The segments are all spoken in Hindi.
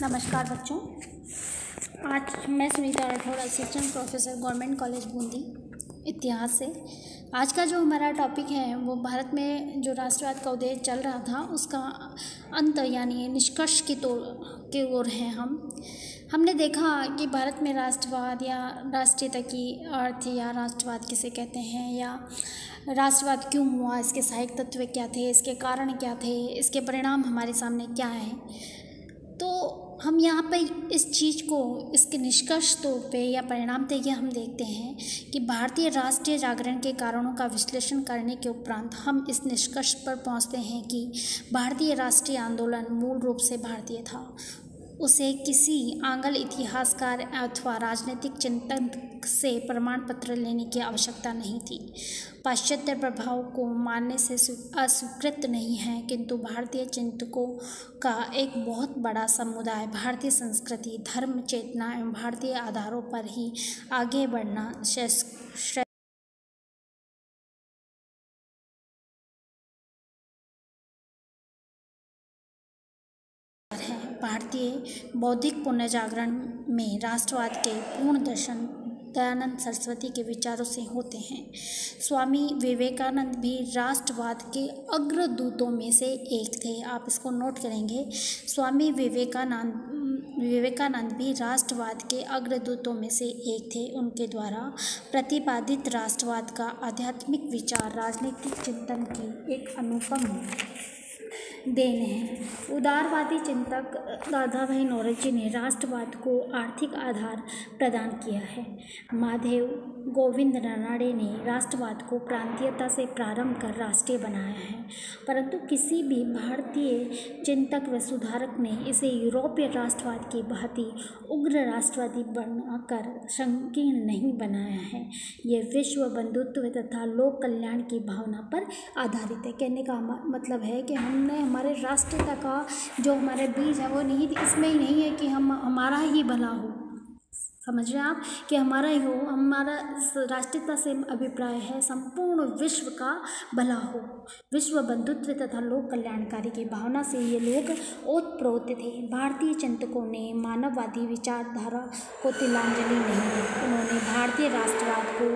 नमस्कार बच्चों। आज मैं Sunita Rathore, assistant professor government college Bundi, इतिहास से। आज का जो हमारा टॉपिक है वो भारत में जो राष्ट्रवाद का उदय चल रहा था उसका अंत यानी निष्कर्ष की ओर हैं हमने देखा कि भारत में राष्ट्रवाद या राष्ट्रीयता की अर्थ या राष्ट्रवाद किसे कहते हैं या राष्ट्रवाद क्यों हुआ, इसके सहायक तत्व क्या थे, इसके कारण क्या थे, इसके परिणाम हमारे सामने क्या हैं। तो हम यहाँ पर इस चीज़ को इसके निष्कर्ष तौर पे या परिणाम तय हम देखते हैं कि भारतीय राष्ट्रीय जागरण के कारणों का विश्लेषण करने के उपरांत हम इस निष्कर्ष पर पहुँचते हैं कि भारतीय राष्ट्रीय आंदोलन मूल रूप से भारतीय था। उसे किसी आंग्ल इतिहासकार अथवा राजनीतिक चिंतक से प्रमाण पत्र लेने की आवश्यकता नहीं थी। पाश्चात्य प्रभाव को मानने से अस्वीकृत नहीं है, किंतु भारतीय चिंतकों का एक बहुत बड़ा समुदाय भारतीय संस्कृति, धर्म, चेतना एवं भारतीय आधारों पर ही आगे बढ़ना भारतीय बौद्धिक पुनर्जागरण में राष्ट्रवाद के पूर्ण दर्शन दयानंद सरस्वती के विचारों से होते हैं। स्वामी विवेकानंद भी राष्ट्रवाद के अग्रदूतों में से एक थे। आप इसको नोट करेंगे। स्वामी विवेकानंद भी राष्ट्रवाद के अग्रदूतों में से एक थे। उनके द्वारा प्रतिपादित राष्ट्रवाद का आध्यात्मिक विचार राजनीतिक चिंतन की एक अनुपम देन है। उदारवादी चिंतक दादाभाई नौरोजी ने राष्ट्रवाद को आर्थिक आधार प्रदान किया है। माधव गोविंद रानडे ने राष्ट्रवाद को प्रांतीयता से प्रारंभ कर राष्ट्रीय बनाया है, परंतु किसी भी भारतीय चिंतक व सुधारक ने इसे यूरोपीय राष्ट्रवाद की भांति उग्र राष्ट्रवादी बनाकर संकीर्ण नहीं बनाया है। यह विश्व बंधुत्व तथा लोक कल्याण की भावना पर आधारित है। कहने का मतलब है कि हमने हमारे राष्ट्रीयता का जो हमारे बीज है वो नहीं, इसमें ही नहीं है कि हमारा ही भला हो। समझ रहे हैं आप कि हमारा ही हो। हमारा राष्ट्रीयता से अभिप्राय है संपूर्ण विश्व का भला हो। विश्व बंधुत्व तथा लोक कल्याणकारी की भावना से ये लोग ओतप्रोत थे। भारतीय चिंतकों ने मानववादी विचारधारा को तिलांजलि नहीं दी। उन्होंने भारतीय राष्ट्रवाद को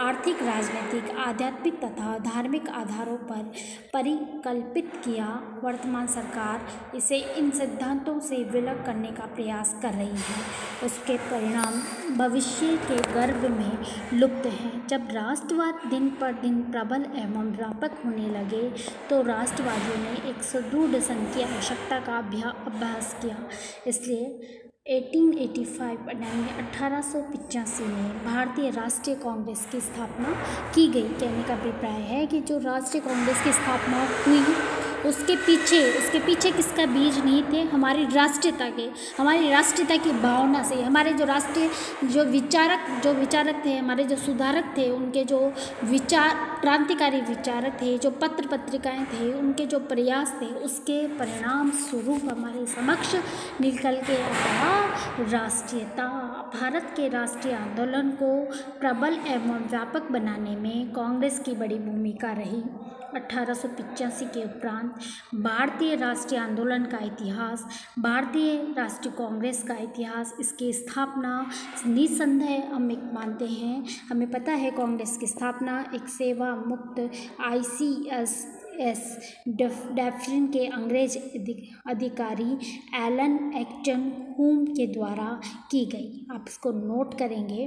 आर्थिक, राजनीतिक, आध्यात्मिक तथा धार्मिक आधारों पर परिकल्पित किया। वर्तमान सरकार इसे इन सिद्धांतों से विलग करने का प्रयास कर रही है। उसके परिणाम भविष्य के गर्भ में लुप्त हैं। जब राष्ट्रवाद दिन पर दिन प्रबल एवं व्यापक होने लगे तो राष्ट्रवादियों ने एक सुदृढ़ संघ की आवश्यकता का अभ्यास किया। इसलिए 1885 में भारतीय राष्ट्रीय कांग्रेस की स्थापना की गई। कहने का अभिप्राय है कि जो राष्ट्रीय कांग्रेस की स्थापना हुई उसके पीछे किसका बीज नहीं थे? हमारी राष्ट्रीयता की भावना से, हमारे जो विचारक थे, हमारे जो सुधारक थे, उनके जो क्रांतिकारी विचारक थे, जो पत्र पत्रिकाएं थे, उनके जो प्रयास थे, उसके परिणाम स्वरूप हमारे समक्ष निकल के आया राष्ट्रीयता। भारत के राष्ट्रीय आंदोलन को प्रबल एवं व्यापक बनाने में कांग्रेस की बड़ी भूमिका रही। 1885 के उपरांत भारतीय राष्ट्रीय आंदोलन का इतिहास, भारतीय राष्ट्रीय कांग्रेस का इतिहास, इसकी स्थापना निसंदेह हम एक मानते हैं। हमें पता है कांग्रेस की स्थापना एक सेवा मुक्त ICS डफरिन के अंग्रेज अधिकारी एलन एक्टन होम के द्वारा की गई। आप इसको नोट करेंगे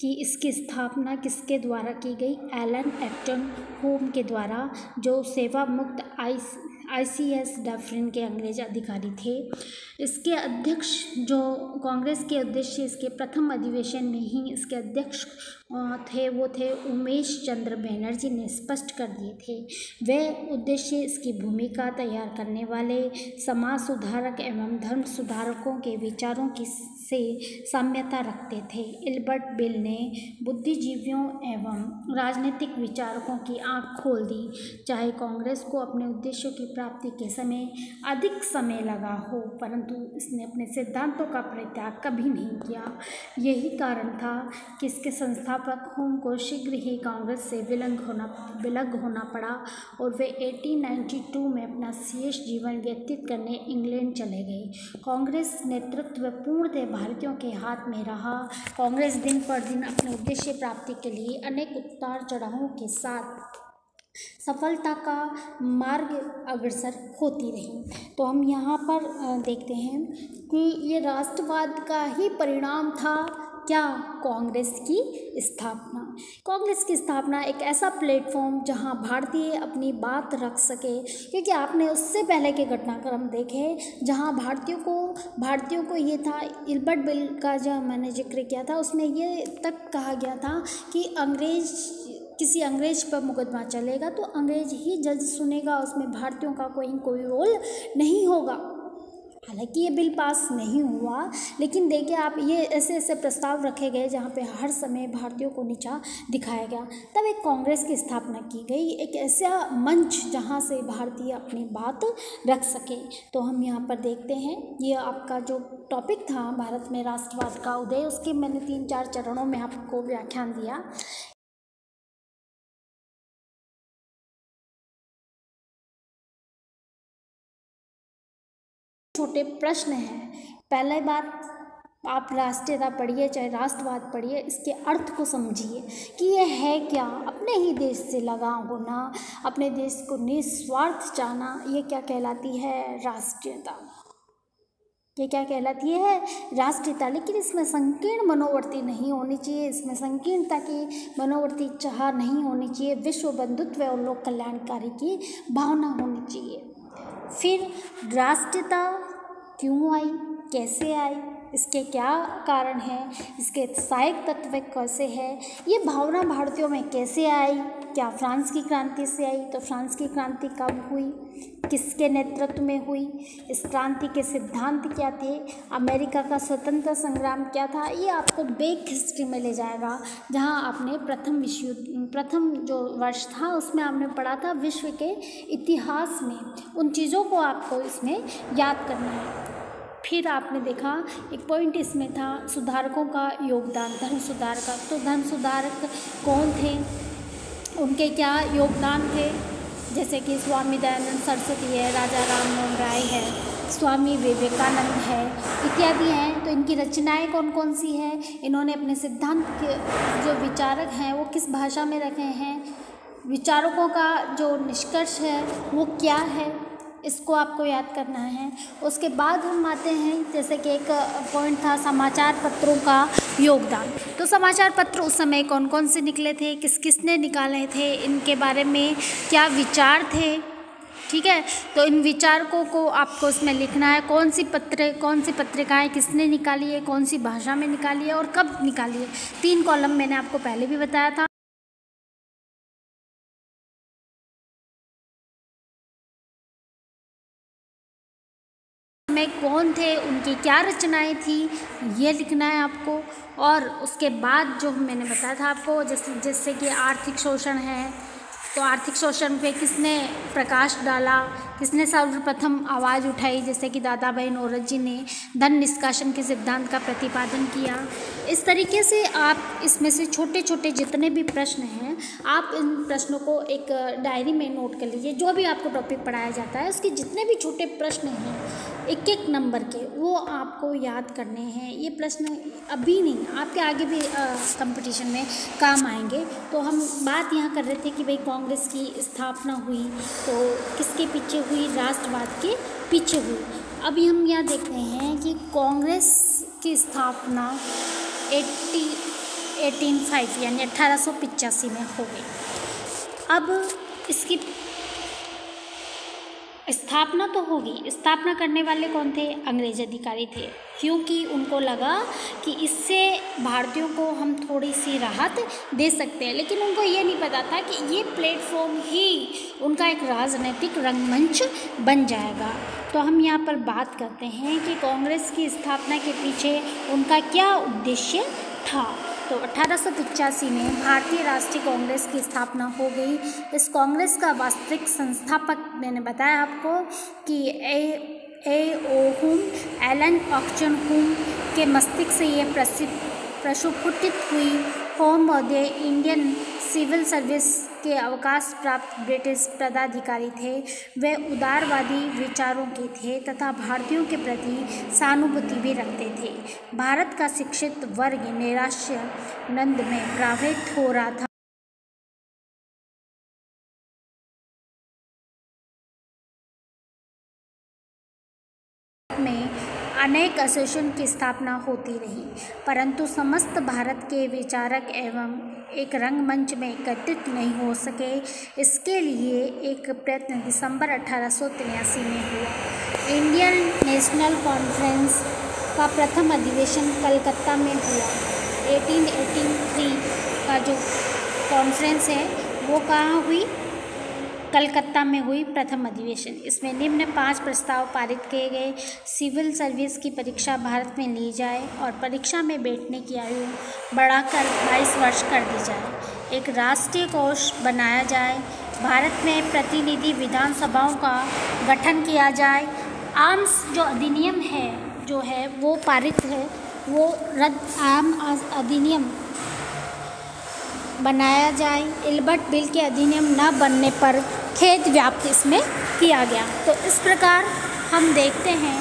कि इसकी स्थापना किसके द्वारा की गई? एलन एक्टन होम के द्वारा, जो सेवा मुक्त ICS डफरिन के अंग्रेज अधिकारी थे। इसके अध्यक्ष जो कांग्रेस के उद्देश्य, इसके प्रथम अधिवेशन में ही इसके अध्यक्ष वो थे उमेश चंद्र बनर्जी ने स्पष्ट कर दिए थे। वे उद्देश्य इसकी भूमिका तैयार करने वाले समाज सुधारक एवं धर्म सुधारकों के विचारों की से साम्यता रखते थे। इल्बर्ट बिल ने बुद्धिजीवियों एवं राजनीतिक विचारकों की आंख खोल दी। चाहे कांग्रेस को अपने उद्देश्यों की प्राप्ति के समय अधिक समय लगा हो, परंतु इसने अपने सिद्धांतों का परित्याग कभी नहीं किया। यही कारण था कि इसके संस्था संस्थापक हुम को शीघ्र ही कांग्रेस से विलग होना पड़ा और वे 1892 में अपना शेष जीवन व्यतीत करने इंग्लैंड चले गए। कांग्रेस नेतृत्व पूर्णतः भारतीयों के हाथ में रहा। कांग्रेस दिन पर दिन अपने उद्देश्य प्राप्ति के लिए अनेक उतार चढ़ावों के साथ सफलता का मार्ग अग्रसर होती रही। तो हम यहाँ पर देखते हैं कि ये राष्ट्रवाद का ही परिणाम था क्या, कांग्रेस की स्थापना। कांग्रेस की स्थापना एक ऐसा प्लेटफॉर्म जहां भारतीय अपनी बात रख सके, क्योंकि आपने उससे पहले के घटनाक्रम देखे जहां भारतीयों को ये था, इल्बर्ट बिल का जो मैंने जिक्र किया था उसमें ये तक कहा गया था कि किसी अंग्रेज पर मुकदमा चलेगा तो अंग्रेज ही जज सुनेगा, उसमें भारतीयों का कोई रोल नहीं होगा। हालांकि ये बिल पास नहीं हुआ, लेकिन देखिए आप ये ऐसे ऐसे प्रस्ताव रखे गए जहाँ पे हर समय भारतीयों को नीचा दिखाया गया। तब एक कांग्रेस की स्थापना की गई, एक ऐसा मंच जहाँ से भारतीय अपनी बात रख सके। तो हम यहाँ पर देखते हैं, ये आपका जो टॉपिक था भारत में राष्ट्रवाद का उदय, उसके मैंने 3-4 चरणों में आपको व्याख्यान दिया। छोटे प्रश्न हैं। पहले बात, आप राष्ट्रीयता पढ़िए चाहे राष्ट्रवाद पढ़िए, इसके अर्थ को समझिए कि ये है क्या। अपने ही देश से लगाव होना, अपने देश को निस्वार्थ चाहना, ये क्या कहलाती है, राष्ट्रीयता। ये क्या कहलाती है, राष्ट्रीयता। लेकिन इसमें संकीर्ण मनोवृत्ति नहीं होनी चाहिए, इसमें संकीर्णता की मनोवृत्ति चाह नहीं होनी चाहिए, विश्व बंधुत्व और लोक कल्याणकारी की भावना होनी चाहिए। फिर राष्ट्रीयता क्यों आई, कैसे आई, इसके क्या कारण हैं, इसके सहायक तत्व कैसे हैं, ये भावना भारतीयों में कैसे आई। क्या फ्रांस की क्रांति से आई? तो फ्रांस की क्रांति कब हुई, किसके नेतृत्व में हुई, इस क्रांति के सिद्धांत क्या थे, अमेरिका का स्वतंत्रता संग्राम क्या था, ये आपको बैक हिस्ट्री में ले जाएगा। जहां आपने प्रथम जो वर्ष था उसमें आपने पढ़ा था विश्व के इतिहास में, उन चीज़ों को आपको इसमें याद करना है। फिर आपने देखा एक पॉइंट इसमें था सुधारकों का योगदान, धर्म सुधारक। तो धर्म सुधारक कौन थे, उनके क्या योगदान थे, जैसे कि स्वामी दयानंद सरस्वती है, राजा राम मोहन राय है, स्वामी विवेकानंद है, इत्यादि हैं। तो इनकी रचनाएं कौन कौन सी हैं, इन्होंने अपने सिद्धांत के जो विचारक हैं वो किस भाषा में रखे हैं, विचारकों का जो निष्कर्ष है वो क्या है, इसको आपको याद करना है। उसके बाद हम आते हैं, जैसे कि एक पॉइंट था समाचार पत्रों का योगदान। तो समाचार पत्र उस समय कौन कौन से निकले थे, किसने निकाले थे, इनके बारे में क्या विचार थे, ठीक है। तो इन विचारकों को आपको उसमें लिखना है, कौन सी पत्रिकाएं किसने निकाली है, कौन सी भाषा में निकाली है और कब निकाली है। 3 कॉलम मैंने आपको पहले भी बताया था। में कौन थे, उनकी क्या रचनाएं थी, ये लिखना है आपको। और उसके बाद जो मैंने बताया था आपको, जैसे कि आर्थिक शोषण है, तो आर्थिक शोषण पे किसने प्रकाश डाला, किसने सर्वप्रथम आवाज़ उठाई, जैसे कि दादा भाई नौरोजी ने धन निष्कासन के सिद्धांत का प्रतिपादन किया। इस तरीके से आप इसमें से छोटे छोटे जितने भी प्रश्न हैं, आप इन प्रश्नों को एक डायरी में नोट कर लीजिए। जो भी आपको टॉपिक पढ़ाया जाता है उसके जितने भी छोटे प्रश्न हैं 1-1 नंबर के, वो आपको याद करने हैं। ये प्रश्न अभी नहीं, आपके आगे भी कंपटीशन में काम आएंगे। तो हम बात यहाँ कर रहे थे कि भाई कांग्रेस की स्थापना हुई तो किसके पीछे हुई, राष्ट्रवाद के पीछे हुई। अभी हम यहाँ देखते हैं कि कांग्रेस की स्थापना 1805 यानी 1885 में हो गई। अब इसकी स्थापना तो होगी, स्थापना करने वाले कौन थे, अंग्रेज अधिकारी थे, क्योंकि उनको लगा कि इससे भारतीयों को हम थोड़ी सी राहत दे सकते हैं। लेकिन उनको ये नहीं पता था कि ये प्लेटफॉर्म ही उनका एक राजनीतिक रंगमंच बन जाएगा। तो हम यहाँ पर बात करते हैं कि कांग्रेस की स्थापना के पीछे उनका क्या उद्देश्य था। तो 1885 में भारतीय राष्ट्रीय कांग्रेस की स्थापना हो गई। इस कांग्रेस का वास्तविक संस्थापक मैंने बताया आपको कि एलन ऑक्सन हुम के मस्तिष्क से ये प्रस्फुटित हुई होम महोदय इंडियन सिविल सर्विस के अवकाश प्राप्त ब्रिटिश पदाधिकारी थे। वे उदारवादी विचारों के थे तथा भारतीयों के प्रति सहानुभूति भी रखते थे। भारत का शिक्षित वर्ग निराशानंद में प्रभावित हो रहा था। में अनेक एसोसिएशन की स्थापना होती रही, परंतु समस्त भारत के विचारक एवं एक रंगमंच में एकत्रित नहीं हो सके। इसके लिए एक प्रयत्न दिसंबर 1883 में हुआ। इंडियन नेशनल कॉन्फ्रेंस का प्रथम अधिवेशन कलकत्ता में हुआ। 1883 का जो कॉन्फ्रेंस है वो कहाँ हुई? कलकत्ता में हुई प्रथम अधिवेशन। इसमें निम्न 5 प्रस्ताव पारित किए गए। सिविल सर्विस की परीक्षा भारत में ली जाए और परीक्षा में बैठने की आयु बढ़ाकर 22 वर्ष कर दी जाए। एक राष्ट्रीय कोष बनाया जाए। भारत में प्रतिनिधि विधानसभाओं का गठन किया जाए। आर्म्स जो अधिनियम है जो है वो पारित है, वो आम अधिनियम बनाया जाए। इल्बर्ट बिल के अधिनियम न बनने पर खेद व्याप्त इसमें किया गया। तो इस प्रकार हम देखते हैं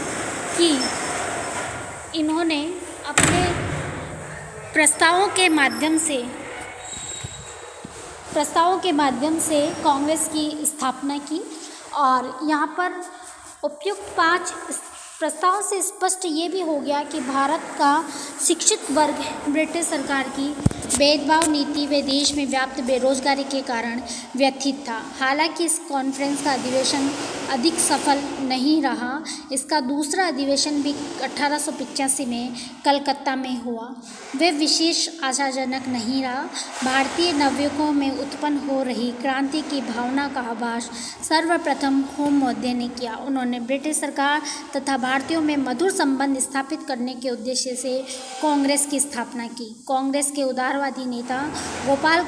कि इन्होंने अपने प्रस्तावों के माध्यम से कांग्रेस की स्थापना की और यहाँ पर उपयुक्त 5 प्रस्ताव से स्पष्ट ये भी हो गया कि भारत का शिक्षित वर्ग ब्रिटिश सरकार की भेदभाव नीति व देश में व्याप्त बेरोजगारी के कारण व्यथित था। हालांकि इस कॉन्फ्रेंस का अधिवेशन अधिक सफल नहीं रहा। इसका दूसरा अधिवेशन भी 1885 में कलकत्ता में हुआ। वह विशेष आशाजनक नहीं रहा। भारतीय नवयुवकों में उत्पन्न हो रही क्रांति की भावना का आभास सर्वप्रथम होम महोदय ने किया। उन्होंने ब्रिटिश सरकार तथा भारतीयों में मधुर संबंध स्थापित करने के उद्देश्य से कांग्रेस की स्थापना की। कांग्रेस के उदारवादी नेता गोपाल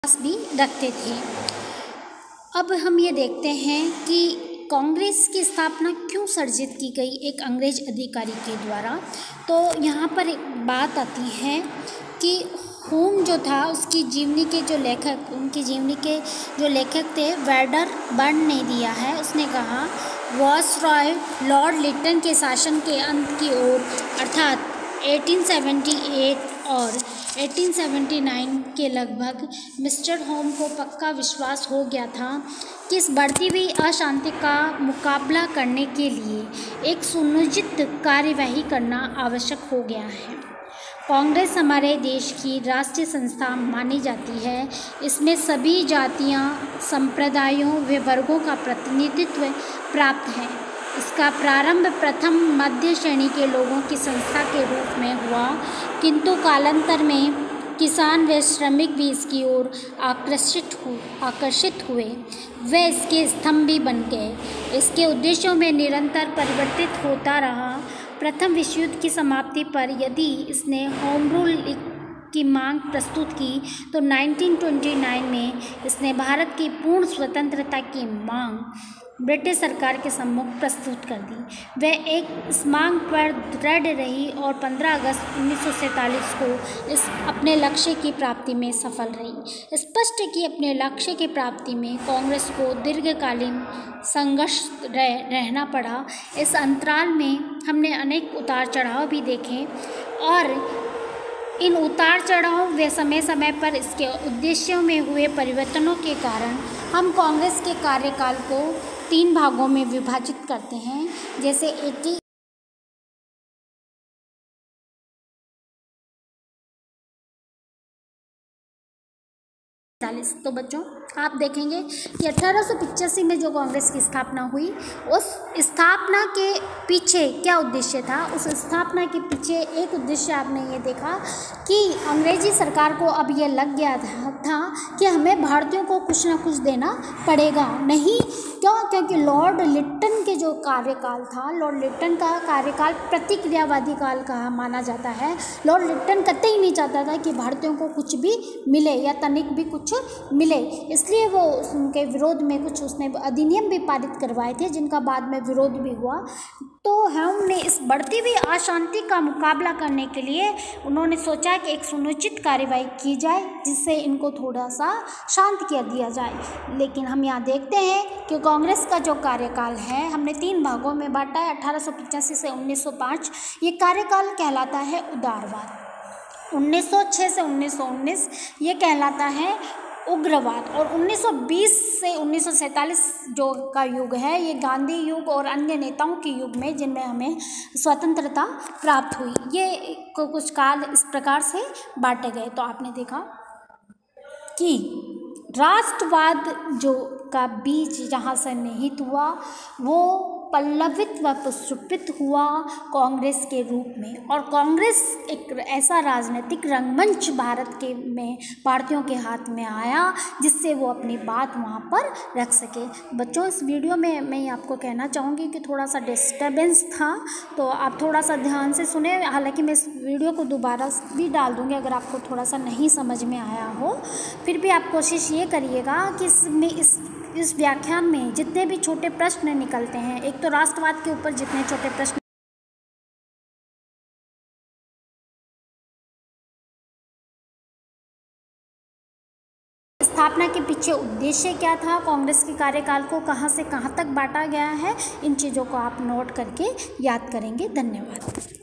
भी रखते थे। अब हम ये देखते हैं कि कांग्रेस की स्थापना क्यों सर्जित की गई एक अंग्रेज अधिकारी के द्वारा। तो यहाँ पर एक बात आती है कि होम जो था उसकी जीवनी के जो लेखक उनकी जीवनी के जो लेखक थे वेडर बर्न ने दिया है। उसने कहा वायसरॉय लॉर्ड लिटन के शासन के अंत की ओर अर्थात 1878 और 1879 के लगभग मिस्टर होम को पक्का विश्वास हो गया था कि इस बढ़ती हुई अशांति का मुकाबला करने के लिए एक सुनियोजित कार्यवाही करना आवश्यक हो गया है। कांग्रेस हमारे देश की राष्ट्रीय संस्था मानी जाती है। इसमें सभी जातियां, संप्रदायों व वर्गों का प्रतिनिधित्व प्राप्त है। इसका प्रारंभ प्रथम मध्य श्रेणी के लोगों की संस्था के रूप में हुआ, किंतु कालांतर में किसान व श्रमिक भी इसकी ओर आकर्षित हुए। वे इसके स्तंभ भी बन गए। इसके उद्देश्यों में निरंतर परिवर्तित होता रहा। प्रथम विश्व युद्ध की समाप्ति पर यदि इसने होम रूल की मांग प्रस्तुत की तो 1929 में इसने भारत की पूर्ण स्वतंत्रता की मांग ब्रिटिश सरकार के सम्मुख प्रस्तुत कर दी। वह एक इस मांग पर दृढ़ रही और 15 अगस्त 1947 को इस अपने लक्ष्य की प्राप्ति में सफल रही। स्पष्ट है कि अपने लक्ष्य की प्राप्ति में कांग्रेस को दीर्घकालीन संघर्ष रहना पड़ा। इस अंतराल में हमने अनेक उतार चढ़ाव भी देखे और इन उतार चढ़ाव व समय समय पर इसके उद्देश्यों में हुए परिवर्तनों के कारण हम कांग्रेस के कार्यकाल को 3 भागों में विभाजित करते हैं। जैसे 80 तो बच्चों आप देखेंगे कि 1885 में जो कांग्रेस की स्थापना हुई, उस स्थापना के पीछे क्या उद्देश्य था? उस स्थापना के पीछे एक उद्देश्य आपने ये देखा कि अंग्रेजी सरकार को अब ये लग गया था कि हमें भारतीयों को कुछ ना कुछ देना पड़ेगा। नहीं क्यों? क्योंकि लॉर्ड लिटन के जो कार्यकाल था, लॉर्ड लिटन का कार्यकाल प्रतिक्रियावादी काल का माना जाता है। लॉर्ड लिटन कतई नहीं चाहता था कि भारतीयों को कुछ भी मिले या तनिक भी कुछ मिले। इसलिए वो उनके विरोध में कुछ उसने अधिनियम भी पारित करवाए थे जिनका बाद में विरोध भी हुआ। तो हमने इस बढ़ती हुई अशांति का मुकाबला करने के लिए उन्होंने सोचा कि एक सुनिश्चित कार्रवाई की जाए जिससे इनको थोड़ा सा शांत कर दिया जाए। लेकिन हम यहाँ देखते हैं कि कांग्रेस का जो कार्यकाल है हमने 3 भागों में बांटा है, 1885 से 1905 ये कार्यकाल कहलाता है उदारवाद, 1906 से 1919 ये कहलाता है उग्रवाद, और 1920 से 1947 जो का युग है ये गांधी युग और अन्य नेताओं के युग में जिनमें हमें स्वतंत्रता प्राप्त हुई। ये कुछ काल इस प्रकार से बांटे गए। तो आपने देखा कि राष्ट्रवाद जो का बीज जहाँ से निहित हुआ वो पल्लवित व पुष्पित हुआ कांग्रेस के रूप में, और कांग्रेस एक ऐसा राजनीतिक रंगमंच भारत के में भारतीयों के हाथ में आया जिससे वो अपनी बात वहाँ पर रख सके। बच्चों इस वीडियो में मैं आपको कहना चाहूँगी कि थोड़ा सा डिस्टर्बेंस था तो आप थोड़ा सा ध्यान से सुने। हालांकि मैं इस वीडियो को दोबारा भी डाल दूँगी अगर आपको थोड़ा सा नहीं समझ में आया हो, फिर भी आप कोशिश ये करिएगा कि इस व्याख्यान में जितने भी छोटे प्रश्न निकलते हैं, एक तो राष्ट्रवाद के ऊपर जितने छोटे प्रश्न, स्थापना के पीछे उद्देश्य क्या था, कांग्रेस के कार्यकाल को कहां से कहां तक बांटा गया है, इन चीज़ों को आप नोट करके याद करेंगे। धन्यवाद।